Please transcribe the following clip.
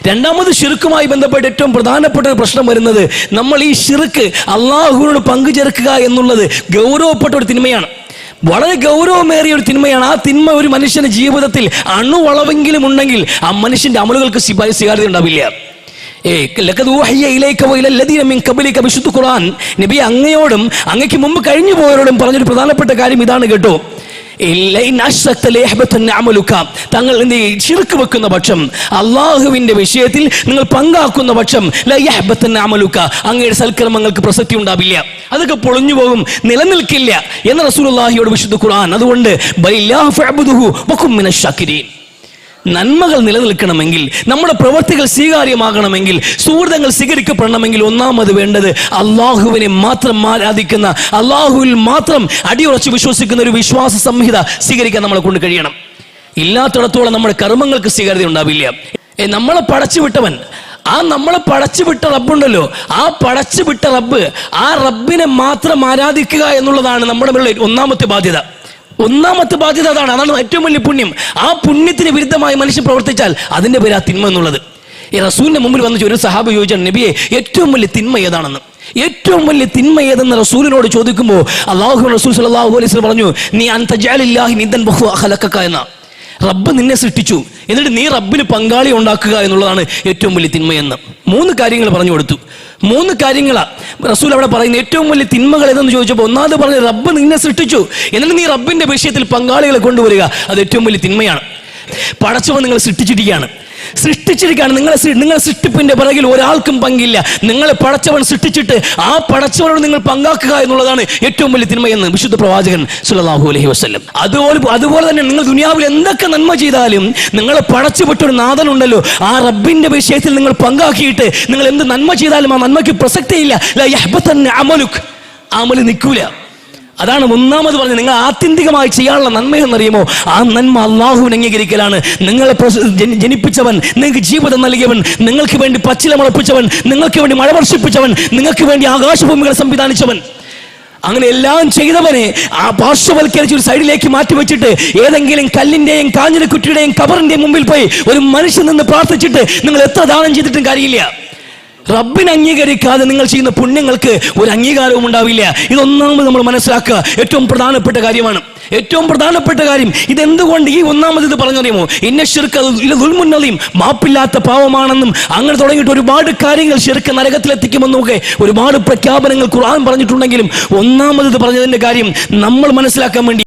രണ്ടാമത് ശിർക്കുമായി ബന്ധപ്പെട്ട് ഏറ്റവും പ്രധാനപ്പെട്ട ഒരു പ്രശ്നം വരുന്നത്, നമ്മൾ ഈ ശിർക്ക് അള്ളാഹുവിനോട് പങ്കുചേർക്കുക എന്നുള്ളത് ഗൗരവപ്പെട്ട ഒരു തിന്മയാണ്, വളരെ ഗൗരവമേറിയ ഒരു തിന്മയാണ്. ആ തിന്മ ഒരു മനുഷ്യന്റെ ജീവിതത്തിൽ അണുവളവെങ്കിലും ഉണ്ടെങ്കിൽ ആ മനുഷ്യന്റെ അമലുകൾക്ക് സ്വീകാര്യത ഉണ്ടാവില്ല. വിശുദ്ധ ഖുർആൻ നബി അങ്ങയോടും അങ്ങയ്ക്ക് മുമ്പ് കഴിഞ്ഞു പോയവരോടും പറഞ്ഞൊരു പ്രധാനപ്പെട്ട കാര്യം ഇതാണ് കേട്ടോ. തങ്ങൾ ശിർക്ക് വെക്കുന്ന പക്ഷം, അള്ളാഹുവിന്റെ വിഷയത്തിൽ നിങ്ങൾ പങ്കാക്കുന്ന പക്ഷം, അങ്ങയുടെ സൽക്കർമ്മങ്ങൾക്ക് പ്രസക്തി ഉണ്ടാവില്ല, അതൊക്കെ പൊളിഞ്ഞു പോകും, നിലനിൽക്കില്ല എന്ന് റസൂലുള്ളാഹിയോട് വിശുദ്ധ ഖുർആൻ. അതുകൊണ്ട് നന്മകൾ നിലനിൽക്കണമെങ്കിൽ, നമ്മുടെ പ്രവൃത്തികൾ സ്വീകാര്യമാകണമെങ്കിൽ, സുഹൃതങ്ങൾ സ്വീകരിക്കപ്പെടണമെങ്കിൽ ഒന്നാമത് വേണ്ടത് അള്ളാഹുവിനെ മാത്രം ആരാധിക്കുന്ന, അള്ളാഹുവിൽ മാത്രം അടിയുറച്ച് വിശ്വസിക്കുന്ന ഒരു വിശ്വാസ സംഹിത സ്വീകരിക്കാൻ നമ്മളെ കൊണ്ട് കഴിയണം. ഇല്ലാത്തിടത്തോളം നമ്മുടെ കർമ്മങ്ങൾക്ക് സ്വീകാര്യത ഉണ്ടാവില്ല. നമ്മളെ പടച്ചുവിട്ടവൻ, നമ്മളെ പടച്ചുവിട്ട റബ്ബുണ്ടല്ലോ, ആ പടച്ചുവിട്ട റബ്ബ്, ആ റബ്ബിനെ മാത്രം ആരാധിക്കുക എന്നുള്ളതാണ് നമ്മുടെ മേലുള്ള ഒന്നാമത്തെ ബാധ്യത. അതാണ് ഏറ്റവും വലിയ പുണ്യം. ആ പുണ്യത്തിന് വിരുദ്ധമായി മനുഷ്യൻ പ്രവർത്തിച്ചാൽ അതിന്റെ പേര് ആ തിന്മ എന്നുള്ളത്. ഈ റസൂലിന്റെ മുമ്പിൽ വന്ന് ഒരു സഹാബി ചോദിച്ചാൽ, നബിയെ ഏറ്റവും വലിയ തിന്മ ഏതാണെന്ന്, ഏറ്റവും വലിയ തിന്മ ഏതെന്ന് റസൂലിനോട് ചോദിക്കുമ്പോൾ അല്ലാഹു റസൂൽ സ്വല്ലല്ലാഹു അലൈഹി വസല്ലം പറഞ്ഞു, നീ അൻതജഅലില്ലാഹി നിദ്ദൻ വഹുവ ഖലഖക എന്ന. റബ്ബ് നിന്നെ സൃഷ്ടിച്ചു, എന്നിട്ട് നീ റബ്ബിന് പങ്കാളി ഉണ്ടാക്കുക എന്നുള്ളതാണ് ഏറ്റവും വലിയ തിന്മയെന്ന് 3 കാര്യങ്ങൾ പറഞ്ഞു കൊടുത്തു. 3 കാര്യങ്ങളാ റസൂൽ അവിടെ പറയുന്ന ഏറ്റവും വലിയ തിന്മകൾ ഏതെന്ന് ചോദിച്ചപ്പോൾ ഒന്നാമത് പറഞ്ഞ് റബ്ബ് നിന്നെ സൃഷ്ടിച്ചു, എന്നിട്ട് നീ റബ്ബിന്റെ വിഷയത്തിൽ പങ്കാളികളെ കൊണ്ടുവരിക, അത് ഏറ്റവും വലിയ തിന്മയാണ്. പടച്ചവൻ നിങ്ങൾ സൃഷ്ടിച്ചിരിക്കുകയാണ്. നിങ്ങളെ സൃഷ്ടിപ്പിന്റെ പിറകിൽ ഒരാൾക്കും പങ്കില്ല. നിങ്ങളെ പടച്ചവൻ സൃഷ്ടിച്ചിട്ട് ആ പടച്ചവനോട് നിങ്ങൾ പങ്കാക്കുക എന്നുള്ളതാണ് ഏറ്റവും വലിയ തിന്മയെന്ന് വിശുദ്ധ പ്രവാചകൻ സ്വല്ലല്ലാഹു അലൈഹി വസല്ലം. അതുപോലെ തന്നെ നിങ്ങൾ ദുനിയാവിൽ എന്തൊക്കെ നന്മ ചെയ്താലും നിങ്ങളെ പടച്ചുവിട്ടൊരു നാഥനുണ്ടല്ലോ, ആ റബ്ബിന്റെ വിഷയത്തിൽ നിങ്ങൾ പങ്കാക്കിയിട്ട് നിങ്ങൾ എന്ത് നന്മ ചെയ്താലും ആ നന്മയ്ക്ക് പ്രസക്തിയില്ല. അമല് നിൽക്കൂല. അതാണ് ഒന്നാമത് പറഞ്ഞത്. നിങ്ങൾ ആത്യന്തികമായി ചെയ്യാനുള്ള നന്മ എന്നറിയുമോ, ആ നന്മ അള്ളാഹുവിനെ അംഗീകരിക്കലാണ്. നിങ്ങളെ ജനിപ്പിച്ചവൻ, നിങ്ങൾക്ക് ജീവിതം നൽകിയവൻ, നിങ്ങൾക്ക് വേണ്ടി പച്ചില മുളപ്പിച്ചവൻ, നിങ്ങൾക്ക് വേണ്ടി മഴ വർഷിപ്പിച്ചവൻ, നിങ്ങൾക്ക് വേണ്ടി ആകാശഭൂമികളെ സംവിധാനിച്ചവൻ, അങ്ങനെ എല്ലാം ചെയ്തവനെ ആ പാർശ്വവൽക്കരിച്ച് ഒരു സൈഡിലേക്ക് മാറ്റിവെച്ചിട്ട് ഏതെങ്കിലും കല്ലിന്റെയും കാഞ്ഞിരക്കുറ്റിയുടെയും കബറിന്റെയും മുമ്പിൽ പോയി ഒരു മനുഷ്യൻ നിന്ന് പ്രാർത്ഥിച്ചിട്ട് നിങ്ങൾ എത്ര ദാനം ചെയ്തിട്ടും കാര്യമില്ല. റബ്ബിനെ അംഗീകരിക്കാതെ നിങ്ങൾ ചെയ്യുന്ന പുണ്യങ്ങൾക്ക് ഒരു അംഗീകാരവും ഉണ്ടാവില്ല. ഇതൊന്നാമത് നമ്മൾ മനസ്സിലാക്കുക. ഏറ്റവും പ്രധാനപ്പെട്ട കാര്യമാണ്. ഏറ്റവും പ്രധാനപ്പെട്ട കാര്യം ഇതെന്തുകൊണ്ട് ഈ ഒന്നാമത് ഇത് പറഞ്ഞറിയുമോ, ഇന്ന ശിർക്ക് ദുൽമുന്നദീം, മാപ്പില്ലാത്ത പാവമാണെന്നും അങ്ങനെ തുടങ്ങിയിട്ട് ഒരുപാട് കാര്യങ്ങൾ ശിർക്ക് നരകത്തിലെത്തിക്കുമെന്നും ഒക്കെ ഒരുപാട് പ്രഖ്യാപനങ്ങൾ ഖുർആൻ പറഞ്ഞിട്ടുണ്ടെങ്കിലും ഒന്നാമത് ഇത് പറഞ്ഞതിന്റെ കാര്യം നമ്മൾ മനസ്സിലാക്കാൻ വേണ്ടി